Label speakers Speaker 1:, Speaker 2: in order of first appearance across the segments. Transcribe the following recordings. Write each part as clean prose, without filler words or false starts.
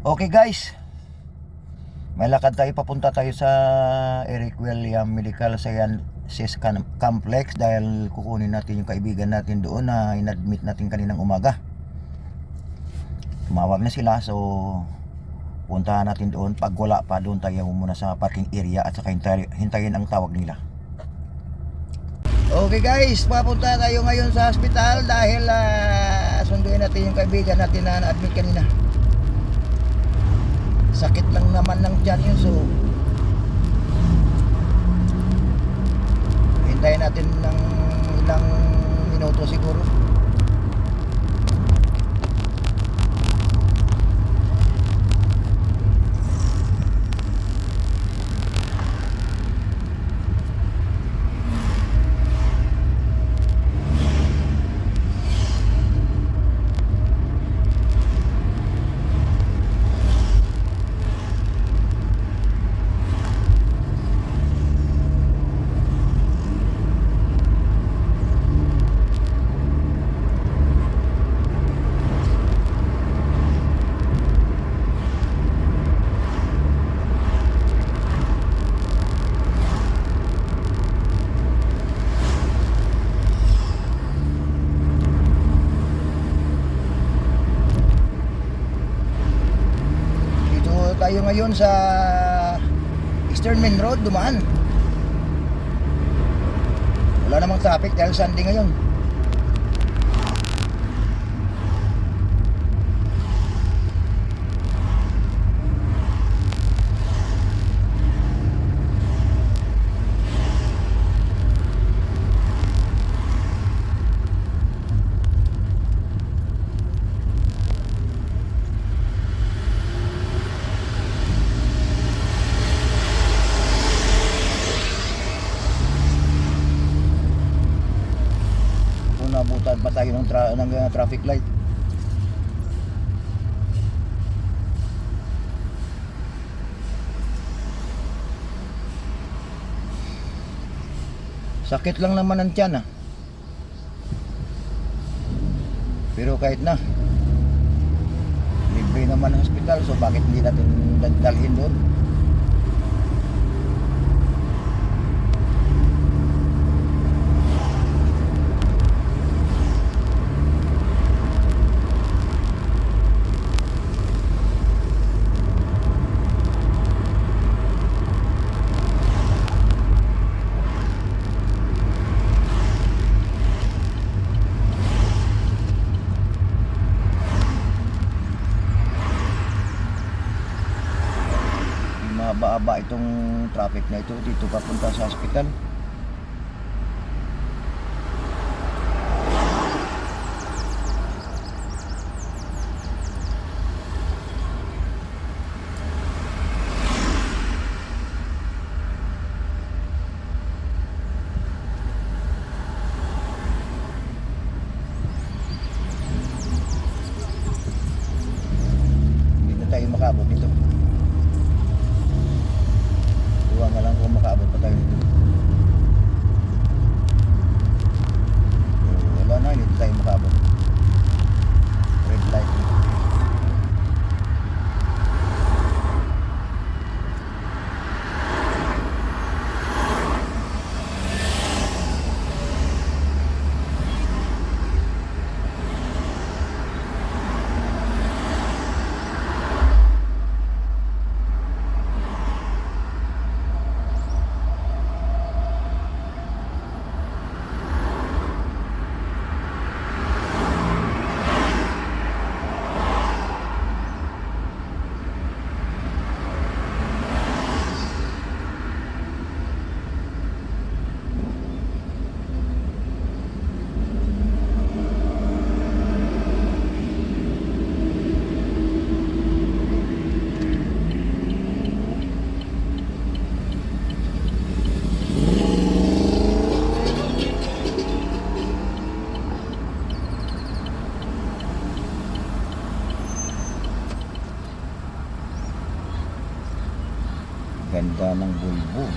Speaker 1: Okay guys, may lakad tayo, papunta tayo sa Eric William Medical Sciences Complex dahil kukunin natin yung kaibigan natin doon na inadmit natin kaninang umaga. Tumawag na sila, so puntahan natin doon. Pag wala pa, doon tayo muna sa parking area at saka hintayin ang tawag nila. Okay guys, papunta tayo ngayon sa hospital dahil sunduin natin yung kaibigan natin na na-admit kanina. Sakit lang naman ng tiyan yun, so hintayin natin ng ilang minuto siguro. Tayo ngayon sa Eastern Main Road, dumaan. Wala namang traffic dahil Sunday ngayon. Nabutan pa tayo ng traffic light. Sakit lang naman ang tiyan pero kahit na libre naman ang hospital, so bakit hindi natin dalhin doon? Mahaba-haba itong traffic na ito dito papunta sa hospital. Hindi na tayo makabot dito. Tuwa nga lang kung makaabot pa tayo dito. Wala na, hindi tayo makaabot. Red light. Ganda ng bulbo.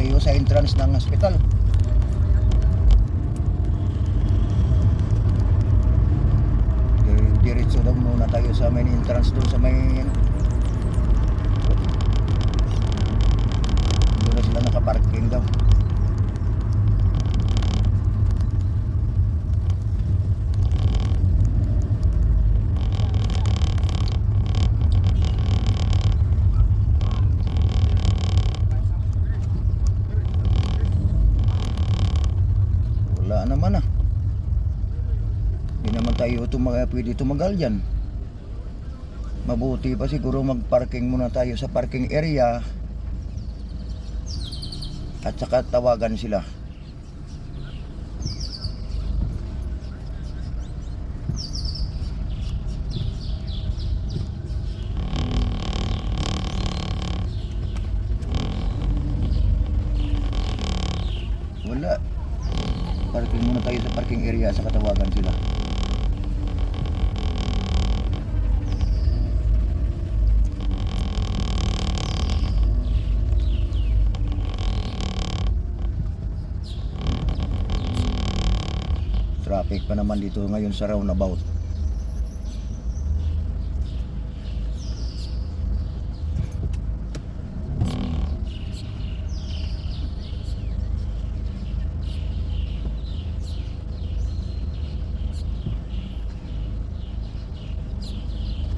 Speaker 1: tayo sa entrance ng hospital. Diretso daw muna tayo sa main entrance doon sa may doon na sila nakaparking daw. Wala naman ah. Hindi naman tayo pwede tumagal dyan. Mabuti pa siguro mag-parking muna tayo sa parking area at saka tawagan sila. Wala. Parking muna tayo sa parking area at saka tawagan sila. Traffic pa naman dito ngayon sa roundabout.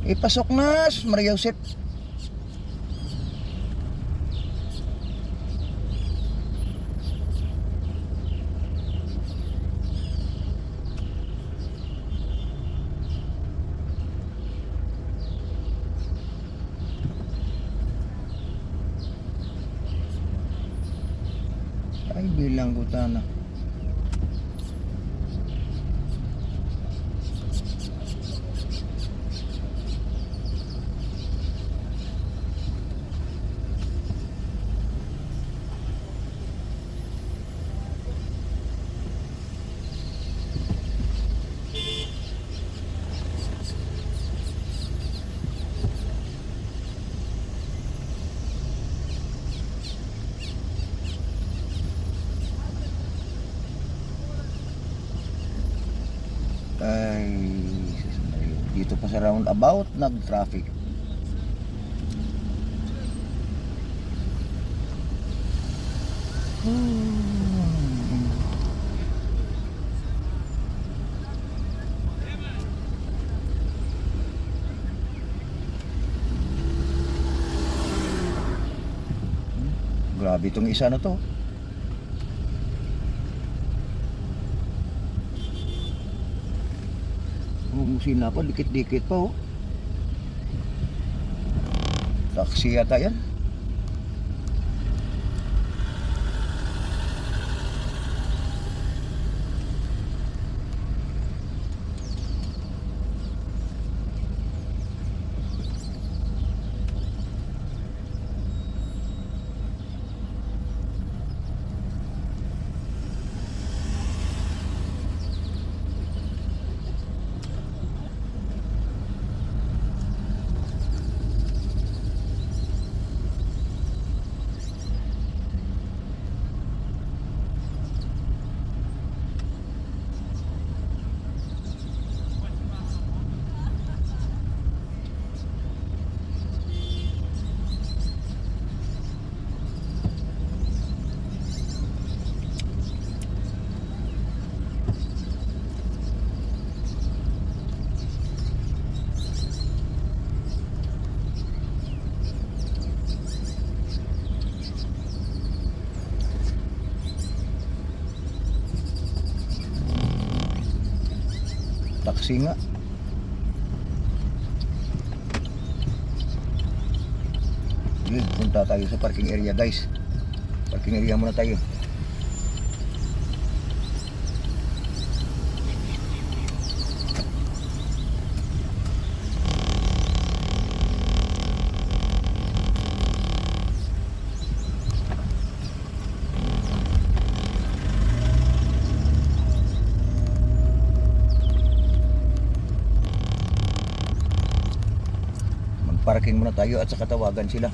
Speaker 1: Ipasok na, Maria Josep. Ay, bilang gutana. Ay, dito pa sa roundabout nag-traffic. Grabe itong isa na to. Umusin na ako, dikit-dikit pa oh. Taxi yata yan. Taxi nga. Yun, punta tayo sa parking area guys. Parking area muna tayo. Parking muna tayo at saka tawagan sila.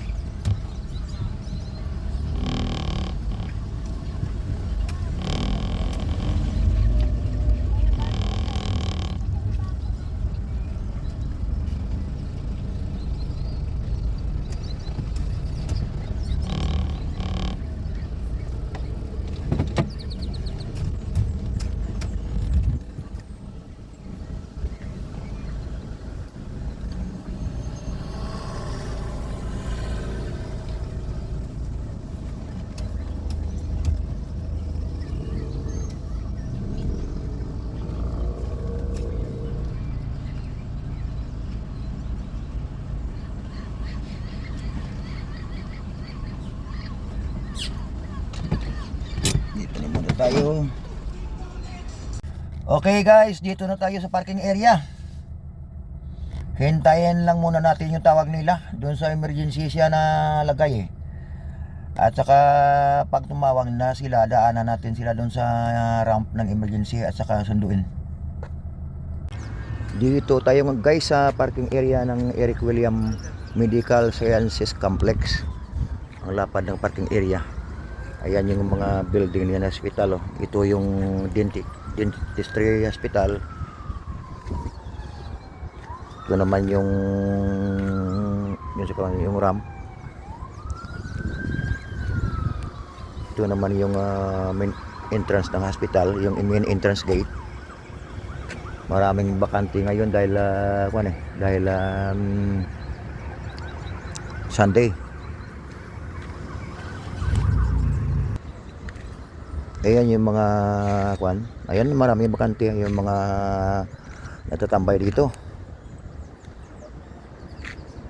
Speaker 1: tayo. Okay guys, dito na tayo sa parking area. Hintayin lang muna natin yung tawag nila. Doon sa emergency siya na lagay eh. At saka pag tumawag na sila, daanan natin sila doon sa ramp ng emergency at saka sunduin. Dito tayo guys sa parking area ng Eric William Medical Sciences Complex. Ang lapad ng parking area. Ayan yung mga building niya na hospital. Oh. Ito yung dentistry hospital. Ito naman yung ramp. Ito naman yung main entrance ng hospital, yung main entrance gate. Maraming bakante ngayon dahil Sunday. Ayan yung mga ayan maraming bakante, yung mga natatambay dito.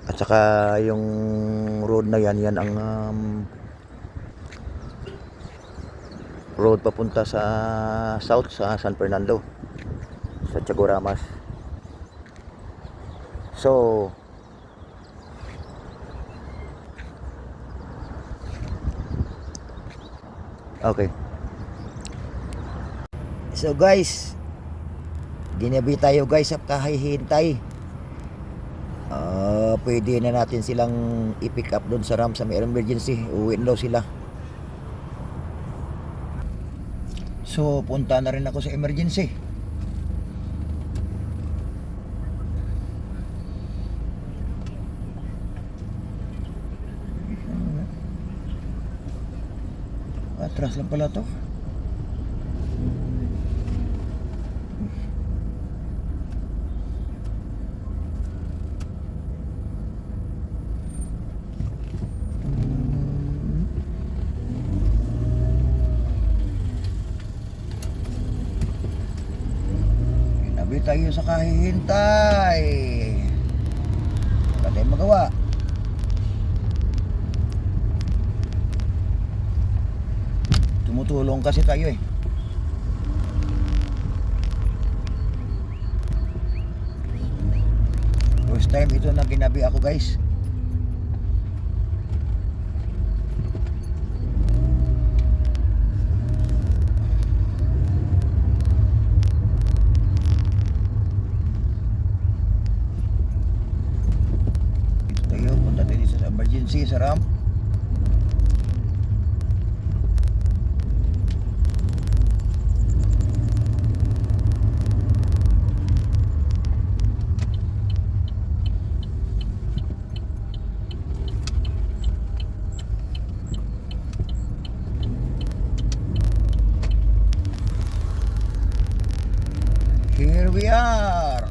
Speaker 1: At saka yung road na yan ang road papunta sa south sa San Fernando, sa Chaguaramas. So okay. So guys, ginabi tayo guys sa kahihintay. Pwede na natin silang i-pick up doon sa ramp sa may emergency. Uwi na daw sila. So punta na rin ako sa emergency. Atras lang pala to. Tayo sa kahihintay. Wala tayong magawa. Tumutulong kasi tayo eh. First time ito na ginabi ako guys. Emergency sa ramp. Here we are.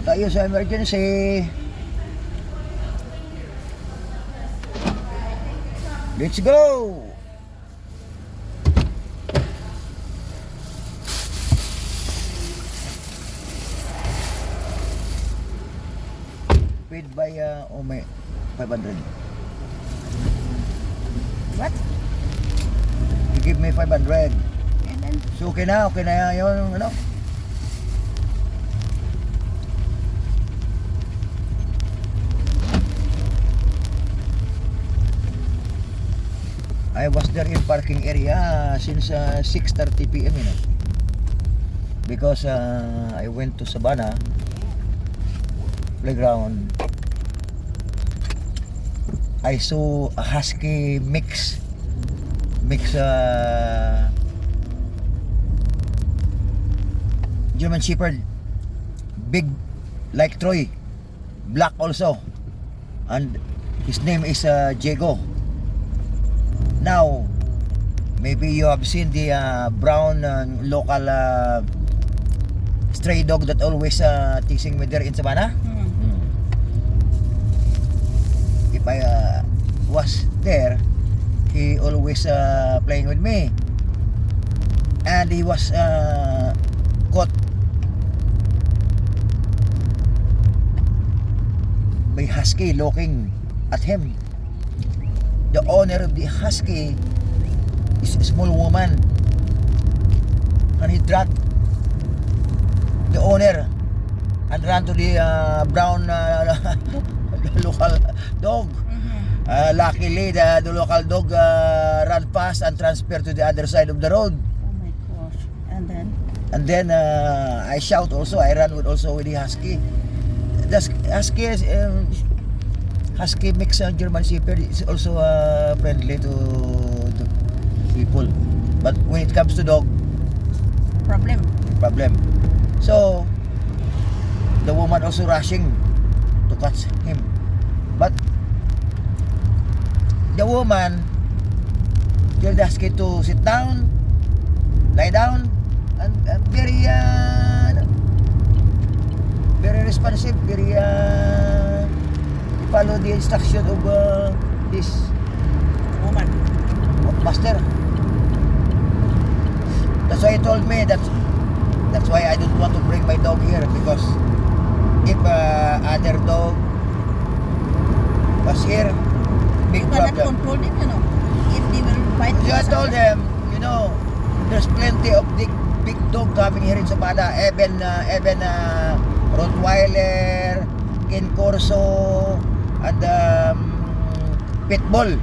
Speaker 1: Tayo sa emergency. Let's go. Paid by 500.
Speaker 2: What?
Speaker 1: You give me 500.
Speaker 2: And then
Speaker 1: So okay na yung ano. I was there in parking area since 6:30 PM, you know, because I went to Sabana playground. I saw a husky mix German Shepherd, big like Troy, black also, and his name is Diego. Now, maybe you have seen the brown local stray dog that always teasing me there in Sabana. If I was there, he always playing with me. and he was caught by husky looking at him. The owner of the husky is a small woman, and he dragged the owner and ran to the brown local dog. Luckily, the local dog ran past and transferred to the other side of the road.
Speaker 2: Oh my gosh.
Speaker 1: And then I shout also. I ran also with the husky. The husky mix German Shepherd is also friendly to people. But when it comes to dog, problem. So the woman also rushing to catch him, but the woman tell the husky to sit down, lie down, and very responsive, very follow the instruction of this
Speaker 2: Woman.
Speaker 1: master. That's why he told me that's why I don't want to bring my dog here, because if other dog was here, big
Speaker 2: You cannot
Speaker 1: problem.
Speaker 2: control them, you know. If they will bite
Speaker 1: So I
Speaker 2: you,
Speaker 1: told them, you know, there's plenty of big dog coming here in Sabada, even Rottweiler, Ken Corso, and Pitbull.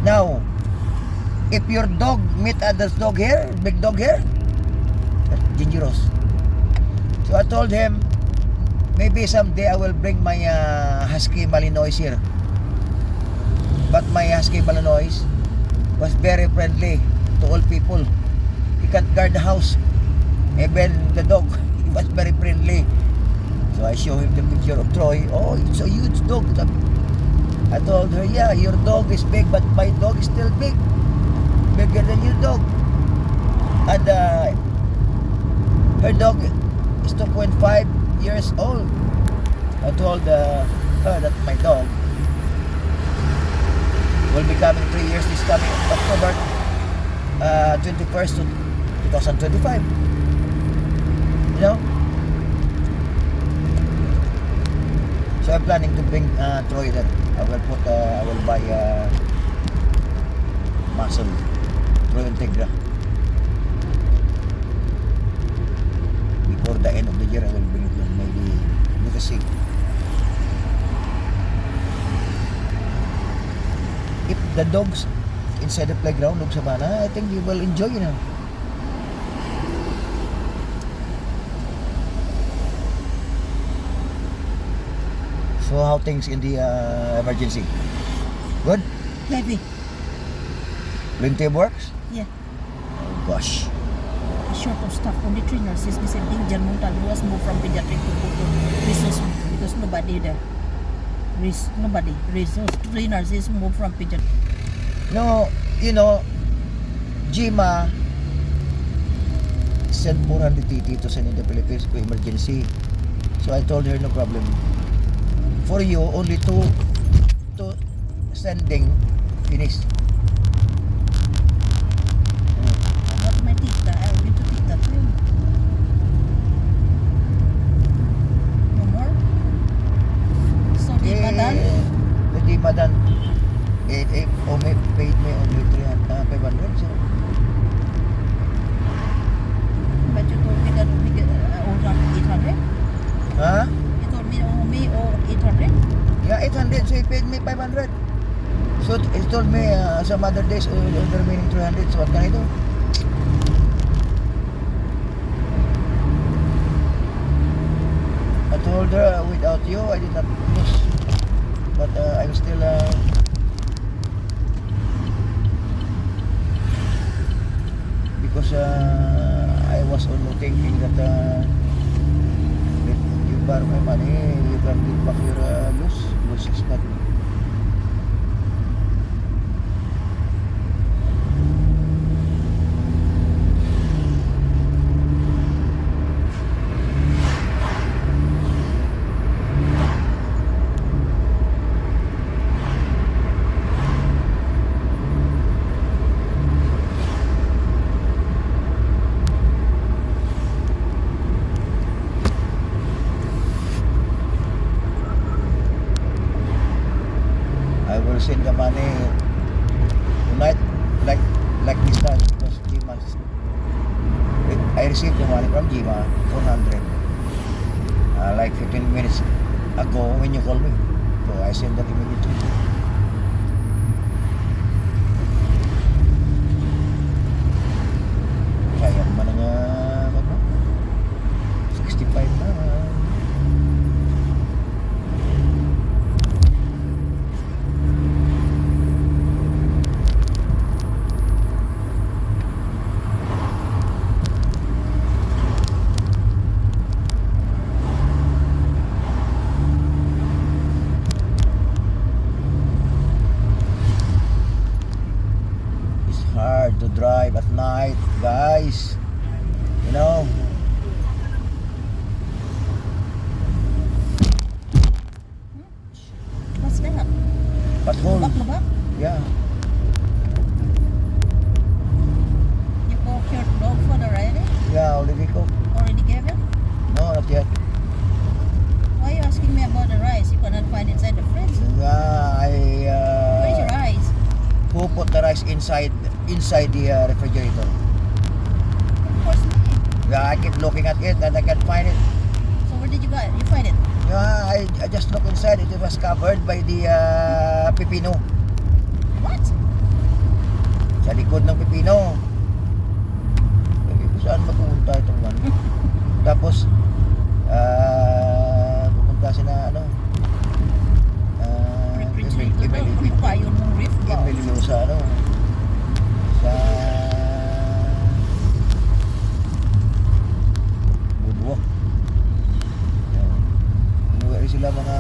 Speaker 1: Now, if your dog meet others dog here, big dog here, that's dangerous. So I told him, maybe someday I will bring my Husky Malinois here. But my Husky Malinois was very friendly to all people. He can't guard the house. Even the dog, he was very friendly. So I show him the picture of Troy. Oh, it's a huge dog. I told her, yeah, your dog is big, but my dog is still big. Bigger than your dog. And her dog is 2.5 years old. I told her that my dog will be coming 3 years this coming October 21st to 2025. You know? So I'm planning to bring Troy that I will buy muscle Troy Integra. Before the end of the year, I will bring it in, maybe Lucas. If the dogs inside the playground of Sabana, I think you will enjoy, you know. So how things in the emergency? Good?
Speaker 2: heavy.
Speaker 1: Plenty of works?
Speaker 2: Yeah.
Speaker 1: Oh gosh.
Speaker 2: Short of staff, only 3 nurses. They said Jan Montal was moved from pediatric to resource because nobody there. Nobody. Resource. 3 nurses moved from pediatric.
Speaker 1: No, you know, Jima sent 400 TT to send in the Philippines for emergency. So I told her no problem. For you, only two sending finished.
Speaker 2: What my tita? I will to tita too. No more? So di madal?
Speaker 1: Hindi madan. Only paid me only 500. So
Speaker 2: But you told me that we get over 800?
Speaker 1: huh?
Speaker 2: You told me only 800?
Speaker 1: Yeah, 800. So he paid me 500. So he told me some other days the remaining 300. So what can I do? I told her without you I did not lose, but I'm still because I was only thinking that if you borrow my money you can give back your loss is not. will send the money tonight, like this time, because Jima's. I received the money from Jima, 400. Like 15 minutes ago when you call me. So I send that immediately. Kaya naman na niya, 65 na. Hard to drive at night, guys. You know.
Speaker 2: What's that?
Speaker 1: Patrol.
Speaker 2: Lubak?
Speaker 1: Yeah.
Speaker 2: You cook your dog food already?
Speaker 1: Yeah, already cooked.
Speaker 2: Already gave it?
Speaker 1: No, not yet.
Speaker 2: Why are you asking me about the rice? You cannot find inside the fridge.
Speaker 1: Yeah,
Speaker 2: Where's your rice?
Speaker 1: who put the rice inside the refrigerator?
Speaker 2: Of course me.
Speaker 1: Yeah, I keep looking at it and I can't find it.
Speaker 2: So where did you get it? You find it?
Speaker 1: Yeah, I just look inside. It was covered by the pipino.
Speaker 2: What?
Speaker 1: Sa likod ng pipino. Sabi ko, saan mapupunta itong one? Tapos, pupunta sila, ano,
Speaker 2: Refrigerator. Ano pa yun ng riff box?
Speaker 1: Emilio sa, ano, sa Woodwalk. Inuwi sila mga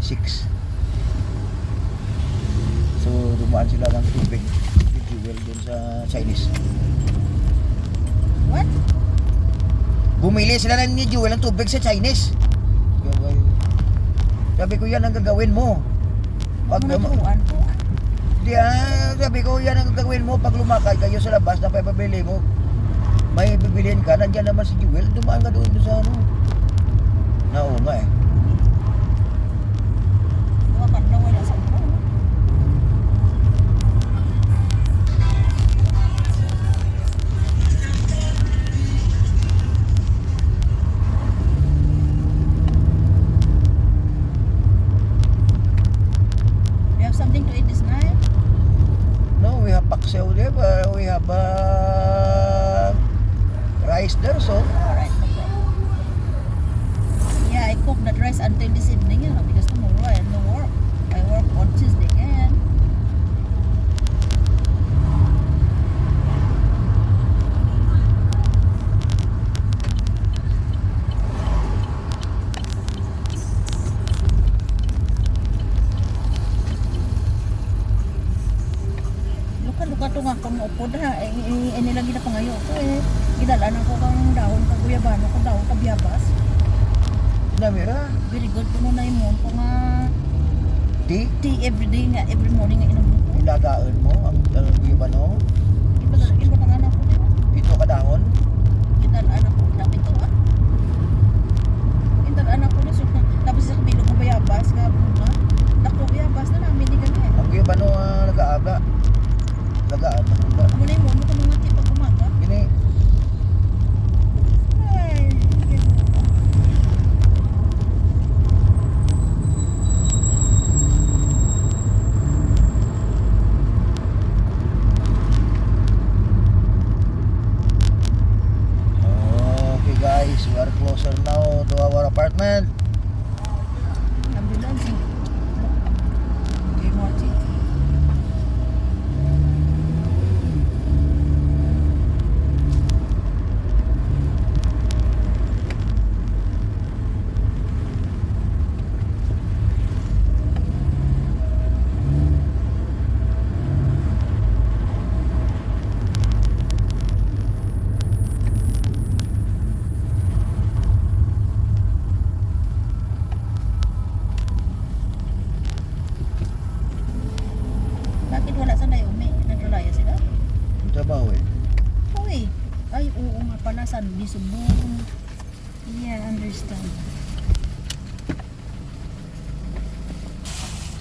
Speaker 1: 6. So, dumaan sila ng tubig. Fuel dun sa Chinese.
Speaker 2: What?
Speaker 1: Bumili sila ni Jewel ng tubig sa Chinese. Sabi ko, yan ang gagawin mo.
Speaker 2: Huwag mo naturuan po.
Speaker 1: Sabi ko, yan ang gagawin mo pag lumakay kayo sa labas na pabili mo. May bibilihin ka, nandiyan naman si Jewel, dumaan ka doon sa ano. Oo nga eh.
Speaker 2: Wakad na wala sa ulo. You have something to eat this night?
Speaker 1: No, we have paksiw there, but we have rice there, so.
Speaker 2: Alright, no problem. Yeah, I cook that rice until this evening, you know, because tomorrow I have no work. I work on Tuesday again. Luka to nga kung upod ha, nilang ginapangayo ko eh. Gidalaan ako kang dahon kag guyabano kag dahon kag biyabas.
Speaker 1: Namira,
Speaker 2: Very good ko na imon ko nga
Speaker 1: tea,
Speaker 2: tea every day nga, every morning nga inom ko.
Speaker 1: ilagaan mo, ang guyabano,
Speaker 2: Iba tangan ako dito.
Speaker 1: ito kadahon.
Speaker 2: Gidalaan ako, dapat ito ah. Gidalaan ako na suk tapos sa kabilog ko bayabas nga bunga. Dako bayabas na namin ni gani.
Speaker 1: Ang guyabano nag-aaga. Lagaan.
Speaker 2: Amo na imon mo ko mga tipag umaga.
Speaker 1: Gini,
Speaker 2: Ay,
Speaker 1: okay guys, we are closer now to our apartment.
Speaker 2: ambulance. Okay, Marty. Bakit wala sa Naomi? Naglalaya sila?
Speaker 1: Ang trabaho eh.
Speaker 2: Uy, ay oo nga pala sa Bisubong. Yeah, understand.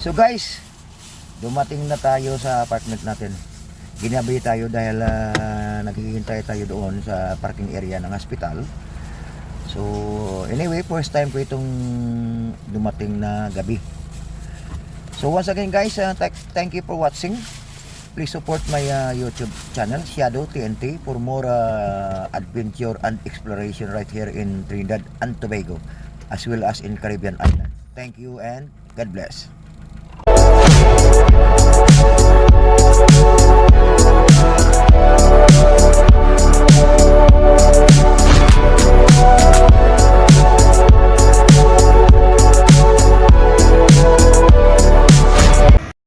Speaker 1: So guys, dumating na tayo sa apartment natin. Ginabi tayo dahil naghihintay tayo doon sa parking area ng hospital. So anyway, first time ko itong dumating na gabi. So once again guys, thank you for watching. Please support my YouTube channel, Shadow TNT, for more adventure and exploration right here in Trinidad and Tobago, as well as in Caribbean Islands. Thank you and God bless.